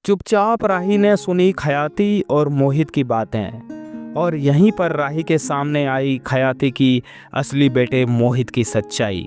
चुपचाप राही ने सुनी खयाती और मोहित की बातें, और यहीं पर राही के सामने आई खयाती की असली बेटे मोहित की सच्चाई।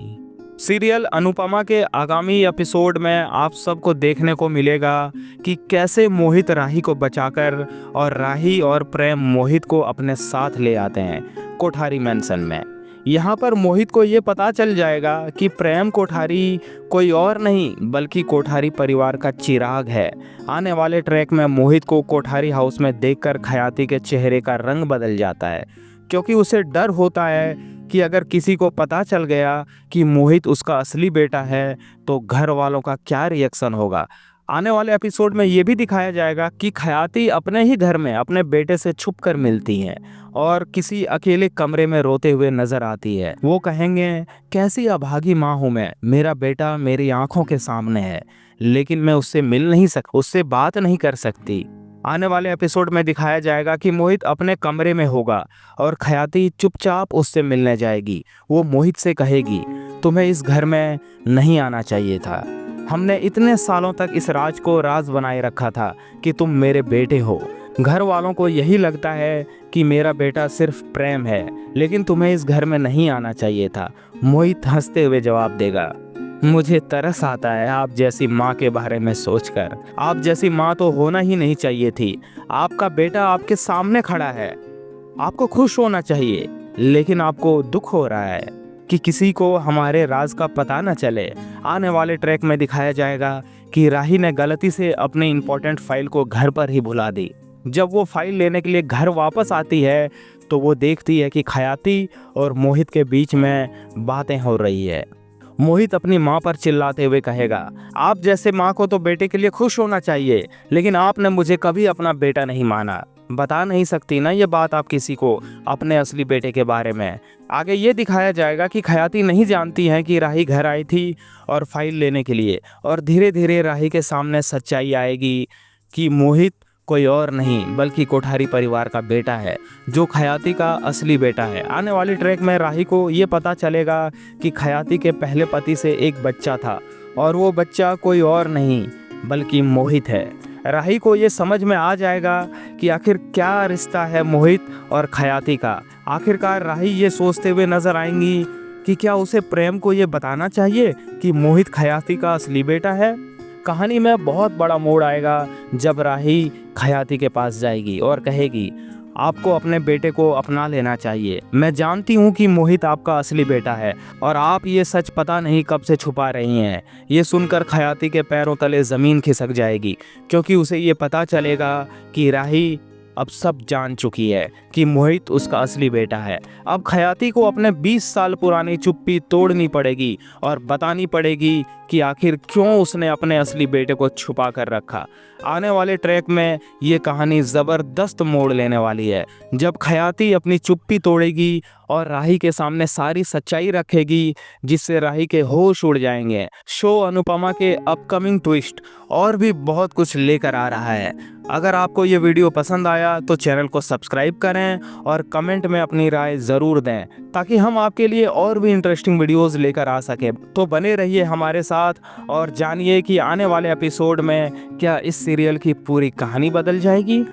सीरियल अनुपमा के आगामी एपिसोड में आप सबको देखने को मिलेगा कि कैसे मोहित राही को बचाकर और राही और प्रेम मोहित को अपने साथ ले आते हैं कोठारी मैंसन में। यहाँ पर मोहित को ये पता चल जाएगा कि प्रेम कोठारी कोई और नहीं बल्कि कोठारी परिवार का चिराग है। आने वाले ट्रैक में मोहित को कोठारी हाउस में देखकर खयाती के चेहरे का रंग बदल जाता है, क्योंकि उसे डर होता है कि अगर किसी को पता चल गया कि मोहित उसका असली बेटा है तो घर वालों का क्या रिएक्शन होगा। आने वाले एपिसोड में ये भी दिखाया जाएगा कि खयाती अपने ही घर में अपने बेटे से छुपकर मिलती हैं और किसी अकेले कमरे में रोते हुए नजर आती है। वो कहेंगे, कैसी अभागी माँ हूँ मैं, मेरा बेटा मेरी आंखों के सामने है लेकिन मैं उससे मिल नहीं उससे बात नहीं कर सकती। आने वाले एपिसोड में दिखाया जाएगा कि मोहित अपने कमरे में होगा और खयाती चुपचाप उससे मिलने जाएगी। वो मोहित से कहेगी, तुम्हें इस घर में नहीं आना चाहिए था। हमने इतने सालों तक इस राज को राज बनाए रखा था कि तुम मेरे बेटे हो। घर वालों को यही लगता है कि मेरा बेटा सिर्फ प्रेम है, लेकिन तुम्हें इस घर में नहीं आना चाहिए था। मोहित हंसते हुए जवाब देगा, मुझे तरस आता है आप जैसी माँ के बारे में सोचकर। आप जैसी माँ तो होना ही नहीं चाहिए थी। आपका बेटा आपके सामने खड़ा है, आपको खुश होना चाहिए, लेकिन आपको दुख हो रहा है कि किसी को हमारे राज का पता न चले। आने वाले ट्रैक में दिखाया जाएगा कि राही ने गलती से अपनी इम्पोर्टेंट फाइल को घर पर ही भुला दी। जब वो फाइल लेने के लिए घर वापस आती है तो वो देखती है कि खयाती और मोहित के बीच में बातें हो रही है। मोहित अपनी माँ पर चिल्लाते हुए कहेगा, आप जैसे माँ को तो बेटे के लिए खुश होना चाहिए, लेकिन आपने मुझे कभी अपना बेटा नहीं माना। बता नहीं सकती ना ये बात आप किसी को अपने असली बेटे के बारे में। आगे ये दिखाया जाएगा कि खयाती नहीं जानती है कि राही घर आई थी और फाइल लेने के लिए, और धीरे धीरे राही के सामने सच्चाई आएगी कि मोहित कोई और नहीं बल्कि कोठारी परिवार का बेटा है, जो खयाती का असली बेटा है। आने वाली ट्रैक में राही को ये पता चलेगा कि खयाती के पहले पति से एक बच्चा था और वो बच्चा कोई और नहीं बल्कि मोहित है। राही को ये समझ में आ जाएगा कि आखिर क्या रिश्ता है मोहित और खयाती का। आखिरकार राही ये सोचते हुए नजर आएंगी कि क्या उसे प्रेम को ये बताना चाहिए कि मोहित खयाती का असली बेटा है। कहानी में बहुत बड़ा मोड़ आएगा जब राही खयाती के पास जाएगी और कहेगी, आपको अपने बेटे को अपना लेना चाहिए। मैं जानती हूँ कि मोहित आपका असली बेटा है और आप ये सच पता नहीं कब से छुपा रही हैं। ये सुनकर खयाती के पैरों तले ज़मीन खिसक जाएगी, क्योंकि उसे ये पता चलेगा कि राही अब सब जान चुकी है कि मोहित उसका असली बेटा है। अब खयाती को अपने 20 साल पुरानी चुप्पी तोड़नी पड़ेगी और बतानी पड़ेगी कि आखिर क्यों उसने अपने असली बेटे को छुपा कर रखा। आने वाले ट्रैक में ये कहानी ज़बरदस्त मोड़ लेने वाली है, जब खयाती अपनी चुप्पी तोड़ेगी और राही के सामने सारी सच्चाई रखेगी, जिससे राही के होश उड़ जाएंगे। शो अनुपमा के अपकमिंग ट्विस्ट और भी बहुत कुछ लेकर आ रहा है। अगर आपको ये वीडियो पसंद आया तो चैनल को सब्सक्राइब करें और कमेंट में अपनी राय ज़रूर दें, ताकि हम आपके लिए और भी इंटरेस्टिंग वीडियोस लेकर आ सकें। तो बने रहिए हमारे साथ और जानिए कि आने वाले एपिसोड में क्या इस सीरियल की पूरी कहानी बदल जाएगी।